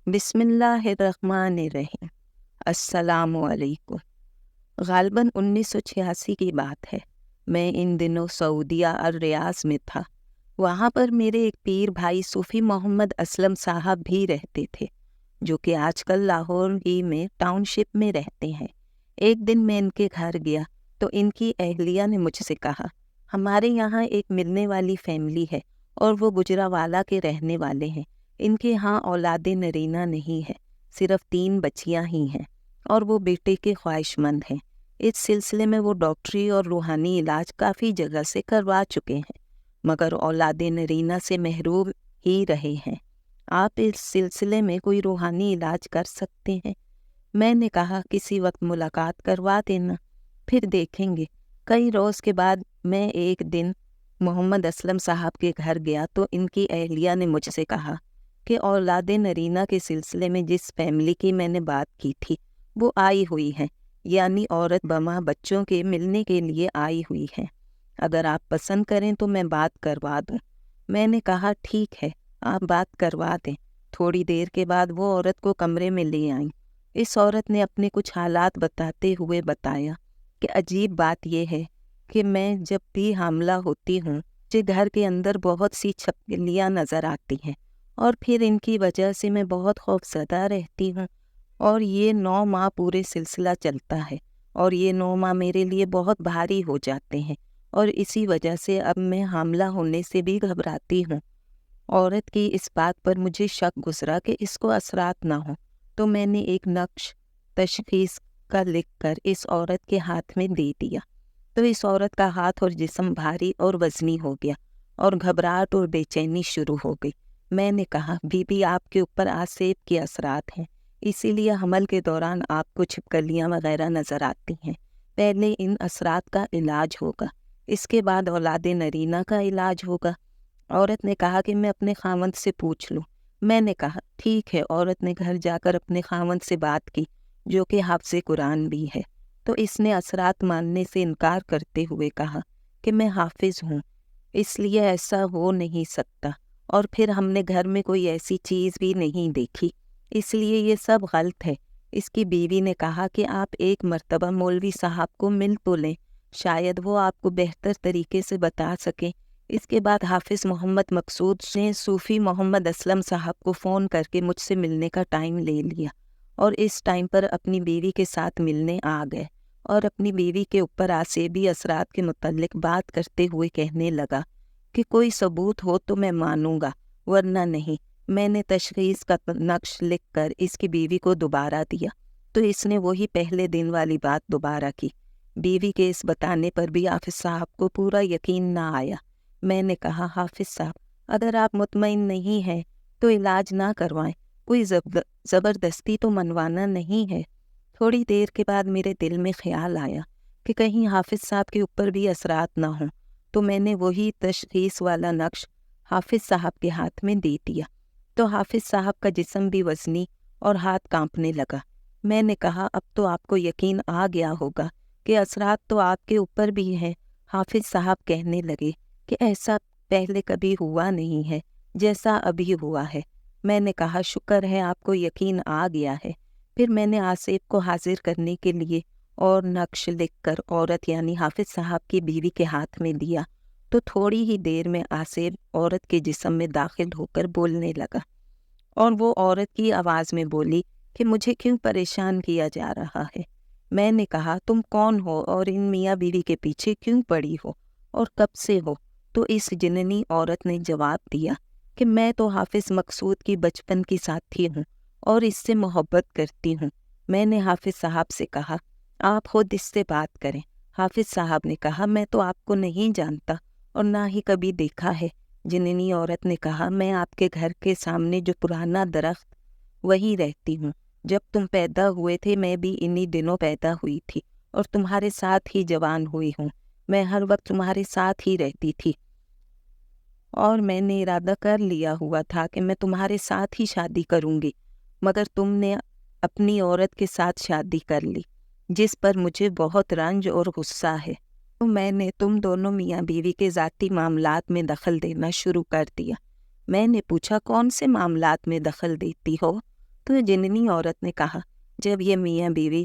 بسم اللہ الرحمن الرحیم۔ السلام علیکم۔ غالباً 1986 کی بات ہے۔ میں ان دنوں سعودیہ اور ریاض میں تھا۔ وہاں پر میرے ایک پیر بھائی صوفی محمد اسلم صاحب بھی رہتے تھے، جو کہ آج کل لاہور ہی میں ٹاؤن شپ میں رہتے ہیں۔ ایک دن میں ان کے گھر گیا تو ان کی اہلیہ نے مجھ سے کہا، ہمارے یہاں ایک ملنے والی فیملی ہے اور وہ گجرانوالہ کے رہنے والے ہیں۔ ان کے ہاں اولاد نرینہ نہیں ہے، صرف 3 بچیاں ہی ہیں اور وہ بیٹے کے خواہش مند ہیں۔ اس سلسلے میں وہ ڈاکٹری اور روحانی علاج کافی جگہ سے کروا چکے ہیں، مگر اولاد نرینہ سے محروم ہی رہے ہیں۔ آپ اس سلسلے میں کوئی روحانی علاج کر سکتے ہیں؟ میں نے کہا کسی وقت ملاقات کروا دینا، پھر دیکھیں گے۔ کئی روز کے بعد میں ایک دن محمد اسلم صاحب کے گھر گیا تو ان کی اہلیہ نے مجھ سے کہا کہ اولاد نرینہ کے سلسلے میں جس فیملی کی میں نے بات کی تھی وہ آئی ہوئی ہے، یعنی عورت بما بچوں کے ملنے کے لیے آئی ہوئی ہے۔ اگر آپ پسند کریں تو میں بات کروا دوں۔ میں نے کہا ٹھیک ہے، آپ بات کروا دیں۔ تھوڑی دیر کے بعد وہ عورت کو کمرے میں لے آئیں۔ اس عورت نے اپنے کچھ حالات بتاتے ہوئے بتایا کہ عجیب بات یہ ہے کہ میں جب بھی حاملہ ہوتی ہوں مجھے گھر کے اندر بہت سی چھپکلیاں نظر آتی ہیں اور پھر ان کی وجہ سے میں بہت خوفزدہ رہتی ہوں، اور یہ 9 ماہ پورے سلسلہ چلتا ہے، اور یہ 9 ماہ میرے لیے بہت بھاری ہو جاتے ہیں، اور اسی وجہ سے اب میں حاملہ ہونے سے بھی گھبراتی ہوں۔ عورت کی اس بات پر مجھے شک گزرا کہ اس کو اثرات نہ ہوں، تو میں نے ایک نقش تشخیص کا لکھ کر اس عورت کے ہاتھ میں دے دیا، تو اس عورت کا ہاتھ اور جسم بھاری اور وزنی ہو گیا اور گھبراہٹ اور بے چینی شروع ہو گئی۔ میں نے کہا بی بی آپ کے اوپر آسیب کے اثرات ہیں، اسی لیے حمل کے دوران آپ کو چھپکلیاں وغیرہ نظر آتی ہیں۔ پہلے ان اثرات کا علاج ہوگا، اس کے بعد اولاد نرینہ کا علاج ہوگا۔ عورت نے کہا کہ میں اپنے خاوند سے پوچھ لوں۔ میں نے کہا ٹھیک ہے۔ عورت نے گھر جا کر اپنے خاوند سے بات کی، جو کہ حافظ قرآن بھی ہے، تو اس نے اثرات ماننے سے انکار کرتے ہوئے کہا کہ میں حافظ ہوں، اس لیے ایسا ہو نہیں سکتا، اور پھر ہم نے گھر میں کوئی ایسی چیز بھی نہیں دیکھی، اس لیے یہ سب غلط ہے۔ اس کی بیوی نے کہا کہ آپ ایک مرتبہ مولوی صاحب کو مل تو لیں، شاید وہ آپ کو بہتر طریقے سے بتا سکیں۔ اس کے بعد حافظ محمد مقصود نے صوفی محمد اسلم صاحب کو فون کر کے مجھ سے ملنے کا ٹائم لے لیا، اور اس ٹائم پر اپنی بیوی کے ساتھ ملنے آ گئے، اور اپنی بیوی کے اوپر آسیبی اثرات کے متعلق بات کرتے ہوئے کہنے لگا کہ کوئی ثبوت ہو تو میں مانوں گا، ورنہ نہیں۔ میں نے تشخیص کا نقش لکھ کر اس کی بیوی کو دوبارہ دیا، تو اس نے وہی پہلے دن والی بات دوبارہ کی۔ بیوی کے اس بتانے پر بھی حافظ صاحب کو پورا یقین نہ آیا۔ میں نے کہا حافظ صاحب، اگر آپ مطمئن نہیں ہیں تو علاج نہ کروائیں، کوئی زبردستی تو منوانا نہیں ہے۔ تھوڑی دیر کے بعد میرے دل میں خیال آیا کہ کہیں حافظ صاحب کے اوپر بھی اثرات نہ ہوں، تو میں نے وہی تشخیص والا نقش حافظ صاحب کے ہاتھ میں دے دیا، تو حافظ صاحب کا جسم بھی وزنی اور ہاتھ کانپنے لگا۔ میں نے کہا اب تو آپ کو یقین آ گیا ہوگا کہ اثرات تو آپ کے اوپر بھی ہیں۔ حافظ صاحب کہنے لگے کہ ایسا پہلے کبھی ہوا نہیں ہے جیسا ابھی ہوا ہے۔ میں نے کہا شکر ہے آپ کو یقین آ گیا ہے۔ پھر میں نے آصف کو حاضر کرنے کے لیے اور نقش لکھ کر عورت یعنی حافظ صاحب کی بیوی کے ہاتھ میں دیا، تو تھوڑی ہی دیر میں آصف عورت کے جسم میں داخل ہو کر بولنے لگا، اور وہ عورت کی آواز میں بولی کہ مجھے کیوں پریشان کیا جا رہا ہے؟ میں نے کہا تم کون ہو اور ان میاں بیوی کے پیچھے کیوں پڑی ہو اور کب سے ہو؟ تو اس جننی عورت نے جواب دیا کہ میں تو حافظ مقصود کی بچپن کی ساتھی ہوں اور اس سے محبت کرتی ہوں۔ میں نے حافظ صاحب سے کہا آپ خود اس سے بات کریں۔ حافظ صاحب نے کہا میں تو آپ کو نہیں جانتا اور نہ ہی کبھی دیکھا ہے۔ جننی عورت نے کہا میں آپ کے گھر کے سامنے جو پرانا درخت وہی رہتی ہوں۔ جب تم پیدا ہوئے تھے میں بھی انہی دنوں پیدا ہوئی تھی اور تمہارے ساتھ ہی جوان ہوئی ہوں۔ میں ہر وقت تمہارے ساتھ ہی رہتی تھی اور میں نے ارادہ کر لیا ہوا تھا کہ میں تمہارے ساتھ ہی شادی کروں گی، مگر تم نے اپنی عورت کے ساتھ شادی کر لی، جس پر مجھے بہت رنج اور غصہ ہے۔ تو میں نے تم دونوں میاں بیوی کے ذاتی معاملات میں دخل دینا شروع کر دیا۔ میں نے پوچھا کون سے معاملات میں دخل دیتی ہو؟ تو جننی عورت نے کہا جب یہ میاں بیوی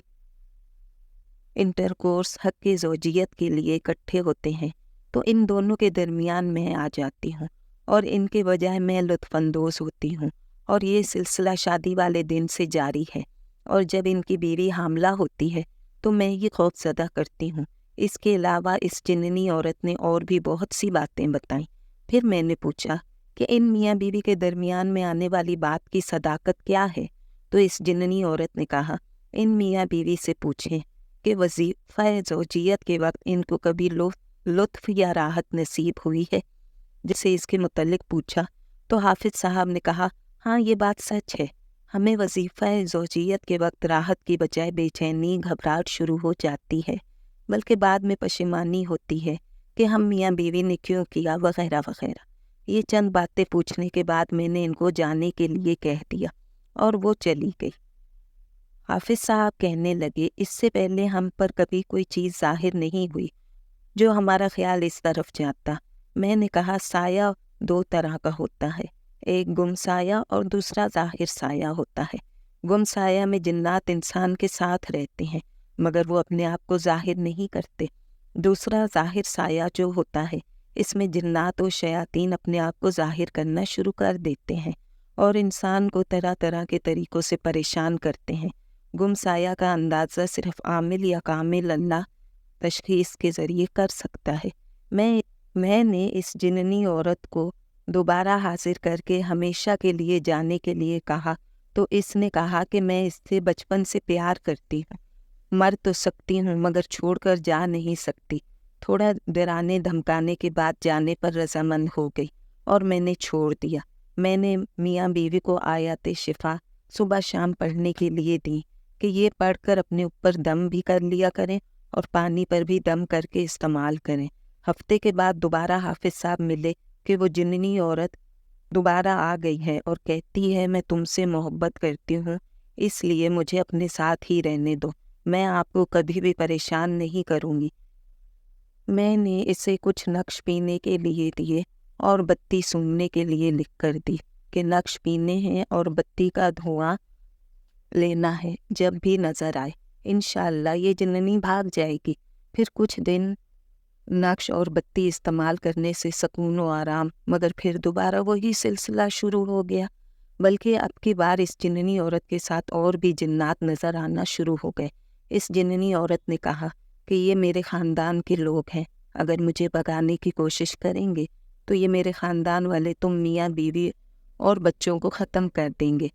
انٹرکورس حق کی زوجیت کے لیے اکٹھے ہوتے ہیں تو ان دونوں کے درمیان میں آ جاتی ہوں اور ان کے بجائے میں لطف اندوز ہوتی ہوں، اور یہ سلسلہ شادی والے دن سے جاری ہے، اور جب ان کی بیوی حاملہ ہوتی ہے تو میں یہ خوف زدہ کرتی ہوں۔ اس کے علاوہ اس جننی عورت نے اور بھی بہت سی باتیں بتائیں۔ پھر میں نے پوچھا کہ ان میاں بیوی کے درمیان میں آنے والی بات کی صداقت کیا ہے؟ تو اس جننی عورت نے کہا ان میاں بیوی سے پوچھیں کہ وظیفہ زوجیت کے وقت ان کو کبھی لطف یا راحت نصیب ہوئی ہے۔ جسے اس کے متعلق پوچھا تو حافظ صاحب نے کہا ہاں یہ بات سچ ہے، ہمیں وظیفہ زوجیت کے وقت راحت کی بجائے بے چینی گھبراہٹ شروع ہو جاتی ہے، بلکہ بعد میں پشیمانی ہوتی ہے کہ ہم میاں بیوی نے کیوں کیا وغیرہ وغیرہ۔ یہ چند باتیں پوچھنے کے بعد میں نے ان کو جانے کے لیے کہہ دیا اور وہ چلی گئی۔ حافظ صاحب کہنے لگے اس سے پہلے ہم پر کبھی کوئی چیز ظاہر نہیں ہوئی جو ہمارا خیال اس طرف جاتا۔ میں نے کہا سایہ دو طرح کا ہوتا ہے، ایک گم سایہ اور دوسرا ظاہر سایہ ہوتا ہے۔ گم سایہ میں جنات انسان کے ساتھ رہتے ہیں مگر وہ اپنے آپ کو ظاہر نہیں کرتے۔ دوسرا ظاہر سایہ جو ہوتا ہے اس میں جنات و شیاطین اپنے آپ کو ظاہر کرنا شروع کر دیتے ہیں اور انسان کو طرح طرح کے طریقوں سے پریشان کرتے ہیں۔ گم سایہ کا اندازہ صرف عامل یا کامل اللہ تشخیص کے ذریعے کر سکتا ہے۔ میں نے اس جننی عورت کو دوبارہ حاضر کر کے ہمیشہ کے لیے جانے کے لیے کہا تو اس نے کہا کہ میں اس سے بچپن سے پیار کرتی ہوں، مر تو سکتی ہوں مگر چھوڑ کر جا نہیں سکتی۔ تھوڑا ڈرانے دھمکانے کے بعد جانے پر رضامند ہو گئی اور میں نے چھوڑ دیا۔ میں نے میاں بیوی کو آیات شفا صبح شام پڑھنے کے لیے دیں کہ یہ پڑھ کر اپنے اوپر دم بھی کر لیا کریں اور پانی پر بھی دم کر کے استعمال کریں۔ ہفتے کے بعد دوبارہ حافظ صاحب ملے کہ وہ جننی عورت دوبارہ آ گئی ہے اور کہتی ہے میں تم سے محبت کرتی ہوں، اس لیے مجھے اپنے ساتھ ہی رہنے دو، میں آپ کو کبھی بھی پریشان نہیں کروں گی۔ میں نے اسے کچھ نقش پینے کے لیے دیے اور بتی سونگنے کے لیے لکھ کر دی کہ نقش پینے ہیں اور بتی کا دھواں لینا ہے جب بھی نظر آئے، انشاءاللہ یہ جننی بھاگ جائے گی۔ پھر کچھ دن نقش اور بتی استعمال کرنے سے سکون و آرام، مگر پھر دوبارہ وہی سلسلہ شروع ہو گیا، بلکہ اب کی بار اس جننی عورت کے ساتھ اور بھی جنات نظر آنا شروع ہو گئے۔ اس جننی عورت نے کہا کہ یہ میرے خاندان کے لوگ ہیں، اگر مجھے بھگانے کی کوشش کریں گے تو یہ میرے خاندان والے تم میاں بیوی اور بچوں کو ختم کر دیں گے۔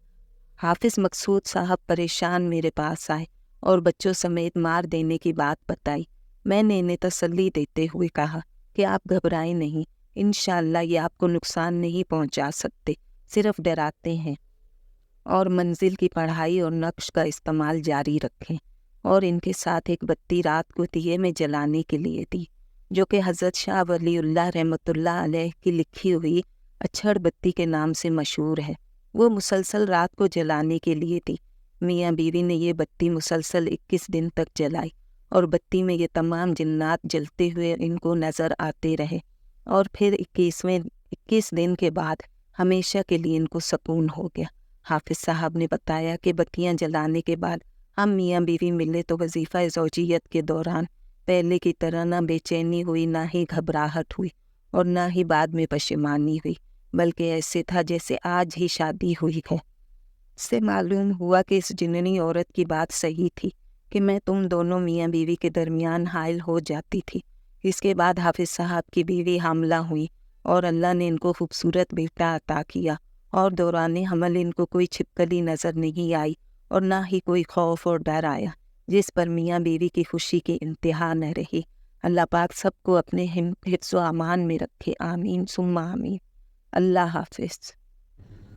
حافظ مقصود صاحب پریشان میرے پاس آئے اور بچوں سمیت مار دینے کی بات بتائی۔ میں نے انہیں تسلی دیتے ہوئے کہا کہ آپ گھبرائیں نہیں، انشاءاللہ یہ آپ کو نقصان نہیں پہنچا سکتے، صرف ڈراتے ہیں، اور منزل کی پڑھائی اور نقش کا استعمال جاری رکھیں۔ اور ان کے ساتھ ایک بتی رات کو دیے میں جلانے کے لیے دی جو کہ حضرت شاہ ولی اللہ رحمۃ اللہ علیہ کی لکھی ہوئی اچھڑ بتی کے نام سے مشہور ہے۔ وہ مسلسل رات کو جلانے کے لیے تھی۔ میاں بیوی نے یہ بتی مسلسل 21 دن تک جلائی اور بتی میں یہ تمام جنات جلتے ہوئے ان کو نظر آتے رہے، اور پھر 21 دن کے بعد ہمیشہ کے لیے ان کو سکون ہو گیا۔ حافظ صاحب نے بتایا کہ بتیاں جلانے کے بعد ہم میاں بیوی ملے تو وظیفہ زوجیت کے دوران پہلے کی طرح نہ بے چینی ہوئی، نہ ہی گھبراہٹ ہوئی، اور نہ ہی بعد میں پشیمانی ہوئی، بلکہ ایسے تھا جیسے آج ہی شادی ہوئی ہے۔ اس سے معلوم ہوا کہ اس جننی عورت کی بات صحیح تھی کہ میں تم دونوں میاں بیوی کے درمیان حائل ہو جاتی تھی۔ اس کے بعد حافظ صاحب کی بیوی حاملہ ہوئی اور اللہ نے ان کو خوبصورت بیٹا عطا کیا، اور دوران حمل ان کو کوئی چھپکلی نظر نہیں آئی اور نہ ہی کوئی خوف اور ڈر آیا، جس پر میاں بیوی کی خوشی کی انتہا نہ رہی۔ اللہ پاک سب کو اپنے حفظ و امان میں رکھے، آمین ثم آمین۔ اللہ حافظ۔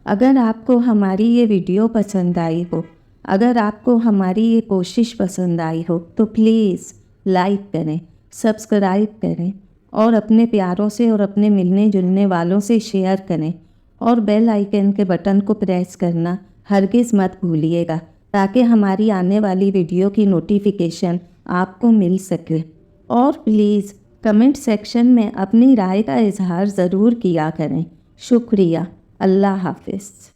اگر آپ کو ہماری یہ ویڈیو پسند آئی ہو، اگر آپ کو ہماری یہ کوشش پسند آئی ہو تو پلیز لائک کریں، سبسکرائب کریں، اور اپنے پیاروں سے اور اپنے ملنے جلنے والوں سے شیئر کریں، اور بیل آئیکن کے بٹن کو پریس کرنا ہرگز مت بھولیے گا تاکہ ہماری آنے والی ویڈیو کی نوٹیفیکیشن آپ کو مل سکے۔ اور پلیز کمنٹ سیکشن میں اپنی رائے کا اظہار ضرور کیا کریں۔ شکریہ۔ اللہ حافظ۔